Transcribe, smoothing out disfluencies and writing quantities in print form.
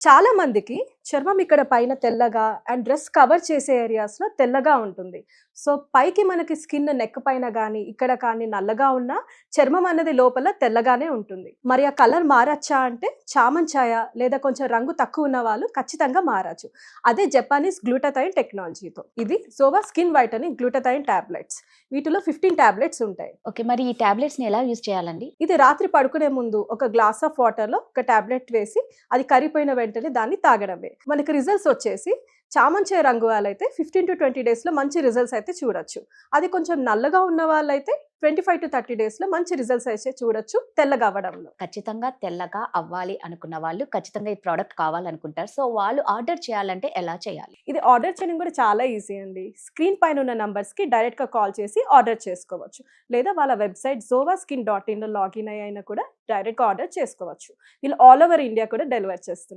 చాలా మందికి చర్మం ఇక్కడ పైన తెల్లగా అండ్ డ్రెస్ కవర్ చేసే ఏరియాస్‌లో తెల్లగా ఉంటుంది. సో, పైకి మనకి స్కిన్ నెక్ పైన గానీ, ఇక్కడ కానీ నల్లగా ఉన్నా చర్మం అన్నది లోపల తెల్లగానే ఉంటుంది. మరి ఆ కలర్ మారచ్చా అంటే చామంచాయ లేదా కొంచెం రంగు తక్కువ ఉన్న వాళ్ళు ఖచ్చితంగా మారచ్చు. అదే జపానీస్ గ్లూటథైన్ టెక్నాలజీతో. ఇది జోవా స్కిన్ వైటనింగ్ గ్లూటథైన్ టాబ్లెట్స్. వీటిలో 15 టాబ్లెట్స్ ఉంటాయి. ఓకే. మరి ఈ టాబ్లెట్స్‌ని ఎలా యూజ్ చేయాలండి? ఇది రాత్రి పడుకునే ముందు ఒక గ్లాస్ ఆఫ్ వాటర్‌లో ఒక టాబ్లెట్ వేసి అది కరిగిపోయిన వెంటనే దాన్ని తాగడమే. మనకి రిజల్ట్స్ వచ్చేసి చామంచాయ రంగు వాళ్ళైతే 15-20 డేస్‌లో మంచి రిజల్ట్స్ అయితే చూడొచ్చు. అది కొంచెం నల్లగా ఉన్న వాళ్ళైతే 25-30 డేస్‌లో మంచి రిజల్ట్స్ అయితే చూడొచ్చు తెల్లగా అవ్వడంలో. ఖచ్చితంగా తెల్లగా అవ్వాలి అనుకున్న వాళ్ళు ఖచ్చితంగా ఈ ప్రోడక్ట్ కావాలనుకుంటారు. సో, వాళ్ళు ఆర్డర్ చేయాలంటే ఎలా చేయాలి? ఇది ఆర్డర్ చేయడం కూడా చాలా ఈజీ అండి. స్క్రీన్ పైన ఉన్న నంబర్స్‌కి డైరెక్ట్‌గా కాల్ చేసి ఆర్డర్ చేసుకోవచ్చు. లేదా వాళ్ళ వెబ్‌సైట్ zovaskin.inలో లాగిన్ అయినా కూడా డైరెక్ట్‌గా ఆర్డర్ చేసుకోవచ్చు. వీళ్ళు ఆల్ ఓవర్ ఇండియా కూడా డెలివర్ చేస్తున్నారు.